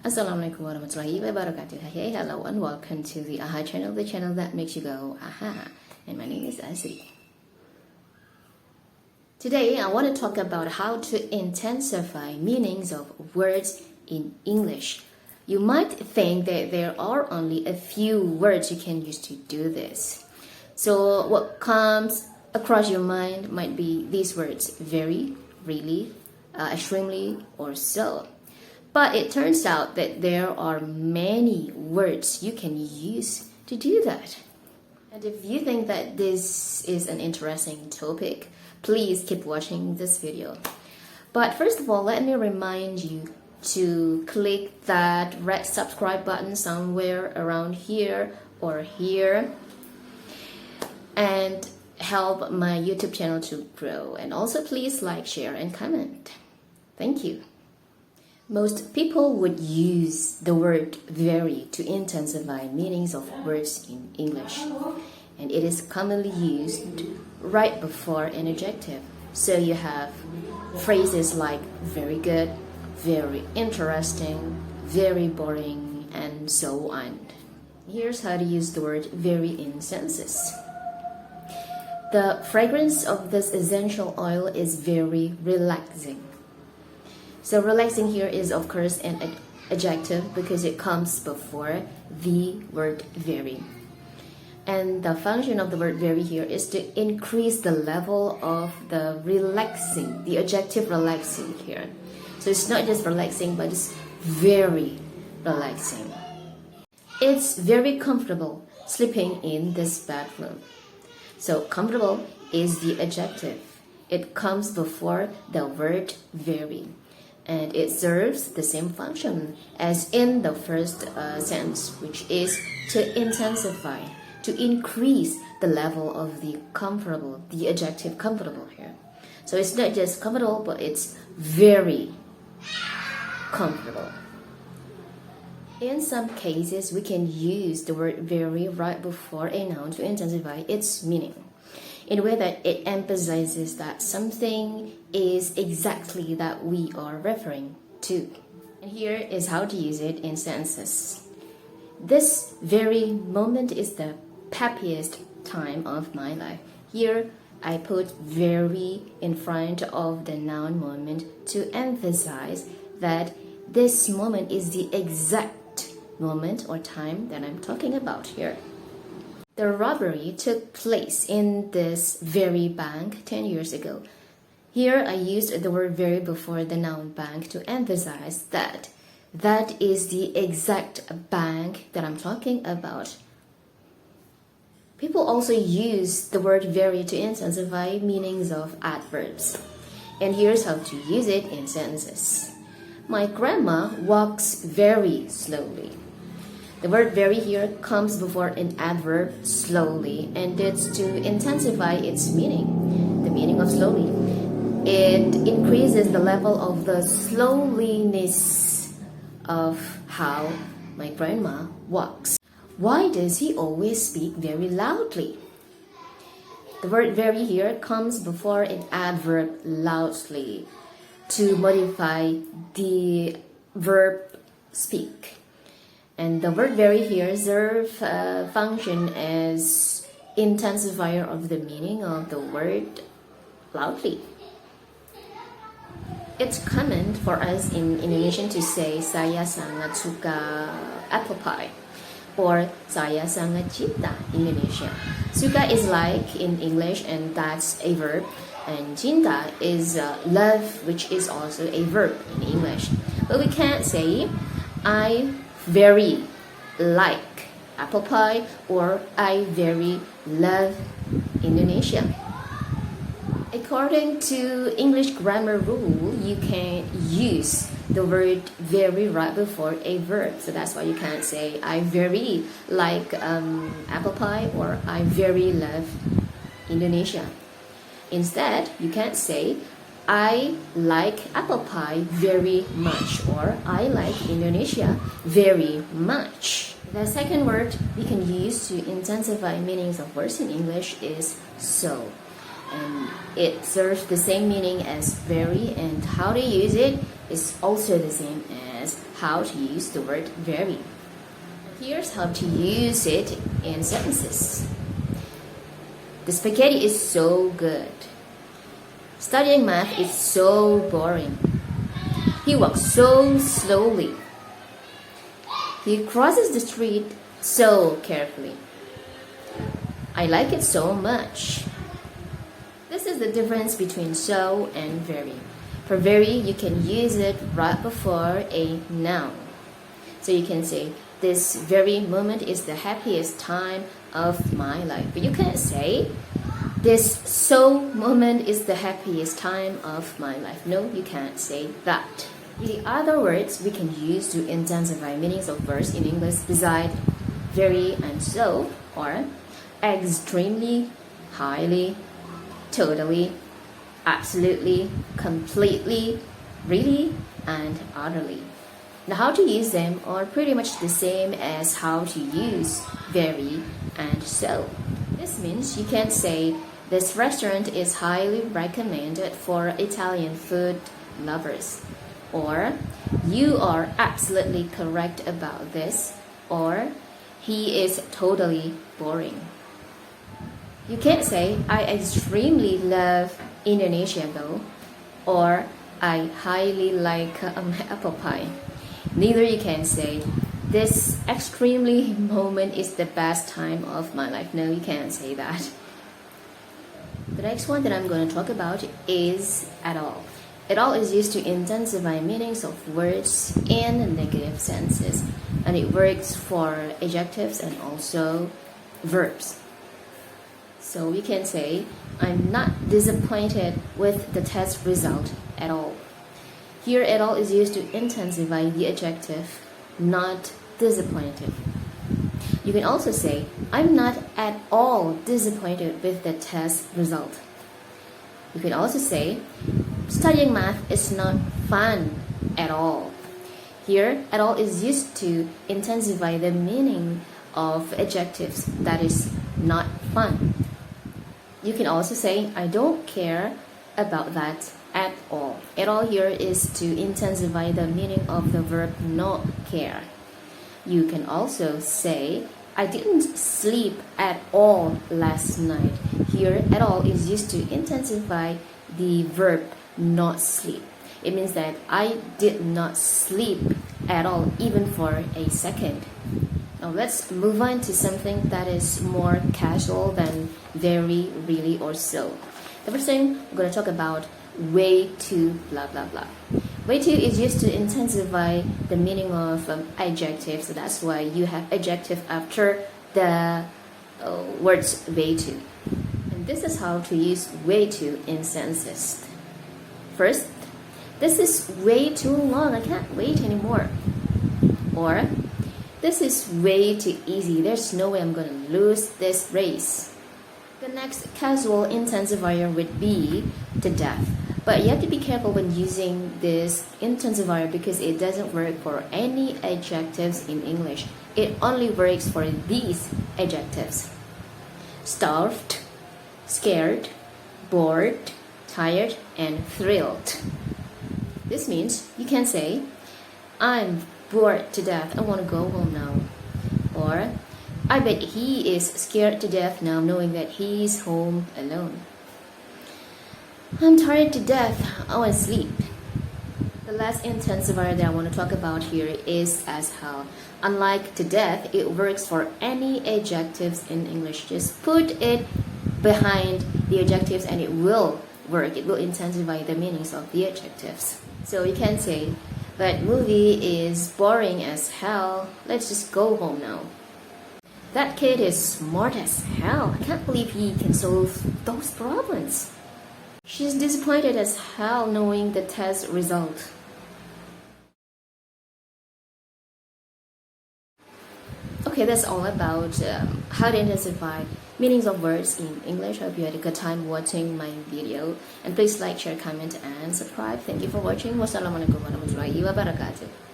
Assalamualaikum warahmatullahi wabarakatuh. Hey, hello and welcome to the AHA channel, the channel that makes you go AHA. And my name is Asri. Today I want to talk about how to intensify meanings of words in English. You might think that there are only a few words you can use to do this. So what comes across your mind might be these words: very, really, extremely, or so. But it turns out that there are many words you can use to do that. And if you think that this is an interesting topic, please keep watching this video. But first of all, let me remind you to click that red subscribe button somewhere around here or here and help my YouTube channel to grow. And also please like, share, and comment. Thank you. Most people would use the word very to intensify meanings of words in English, and it is commonly used right before an adjective. So you have phrases like very good, very interesting, very boring, and so on. Here's how to use the word very in sentences. The fragrance of this essential oil is very relaxing. So relaxing here is of course an adjective because it comes before the word very. And the function of the word very here is to increase the level of the relaxing, the adjective relaxing here. So it's not just relaxing, but it's very relaxing. It's very comfortable sleeping in this bedroom. So comfortable is the adjective. It comes before the word very. And it serves the same function as in the first sentence, which is to intensify, to increase the level of the comfortable, the adjective comfortable here. So it's not just comfortable, but it's very comfortable. In some cases, we can use the word very right before a noun to intensify its meaning, in a way that it emphasizes that something is exactly that we are referring to. And here is how to use it in sentences. This very moment is the happiest time of my life. Here I put very in front of the noun moment to emphasize that this moment is the exact moment or time that I'm talking about here. The robbery took place in this very bank 10 years ago. Here I used the word very before the noun bank to emphasize that that is the exact bank that I'm talking about. People also use the word very to intensify meanings of adverbs. And here's how to use it in sentences. My grandma walks very slowly. The word very here comes before an adverb slowly, and it's to intensify its meaning, the meaning of slowly. It increases the level of the slowliness of how my grandma walks. Why does he always speak very loudly? The word very here comes before an adverb loudly to modify the verb speak. And the word very here serves function as intensifier of the meaning of the word loudly. It's common for us in Indonesian to say saya sangat suka apple pie or saya sangat cinta Indonesia. Suka is like in English, and that's a verb, and cinta is love, which is also a verb in English. But we can't say I very like apple pie or I very love Indonesia. According to English grammar rule, you can use the word very right before a verb. So that's why you can't say I very like apple pie or I very love Indonesia. Instead, you can't say I like apple pie very much or I like Indonesia very much. The second word we can use to intensify meanings of words in English is so. And it serves the same meaning as very, and how to use it is also the same as as how to use the word very. Here's how to use it in sentences. The spaghetti is so good. Studying math is so boring. He walks so slowly. He crosses the street so carefully. I like it so much. This is the difference between so and very. For very, you can use it right before a noun. So you can say, this very moment is the happiest time of my life. But you can't say, this so moment is the happiest time of my life. No, you can't say that. The other words we can use to intensify meanings of words in English besides very and so are extremely, highly, totally, absolutely, completely, really, and utterly. Now, how to use them are pretty much the same as how to use very and so. This means you can say, this restaurant is highly recommended for Italian food lovers. Or, you are absolutely correct about this. Or, he is totally boring. You can't say, I extremely love Indonesia though. Or, I highly like apple pie. Neither you can say, this extremely moment is the best time of my life. No, you can't say that. The next one that I'm going to talk about is at all. At all is used to intensify meanings of words in negative senses, and it works for adjectives and also verbs. So we can say, I'm not disappointed with the test result at all. Here, at all is used to intensify the adjective, not disappointed. You can also say, I'm not at all disappointed with the test result. You can also say, studying math is not fun at all. Here, at all is used to intensify the meaning of adjectives, that is, not fun. You can also say, I don't care about that at all. At all here is to intensify the meaning of the verb not care. You can also say, I didn't sleep at all last night. Here, at all is used to intensify the verb not sleep. It means that I did not sleep at all, even for a second. Now let's move on to something that is more casual than very, really, or so. The first thing I'm going to talk about, way too, blah, blah, blah. Way too is used to intensify the meaning of adjectives. So that's why you have adjective after the words way too. And this is how to use way too in sentences. First, this is way too long. I can't wait anymore. Or, this is way too easy. There's no way I'm going to lose this race. The next casual intensifier would be to death. But you have to be careful when using this intensifier because it doesn't work for any adjectives in English. It only works for these adjectives. Starved, scared, bored, tired, and thrilled. This means you can say, I'm bored to death. I want to go home now. Or, I bet he is scared to death now knowing that he's home alone. I'm tired to death. I want to sleep. The last intensifier that I want to talk about here is as how. Unlike to death, it works for any adjectives in English. Just put it behind the adjectives and it will work. It will intensify the meanings of the adjectives. So you can say, that movie is boring as hell. Let's just go home now. That kid is smart as hell. I can't believe he can solve those problems. She's disappointed as hell knowing the test result. Okay, that's all about how to intensify meanings of words in English. I hope you had a good time watching my video. And please like, share, comment, and subscribe. Thank you for watching. Wassalamualaikum warahmatullahi wabarakatuh.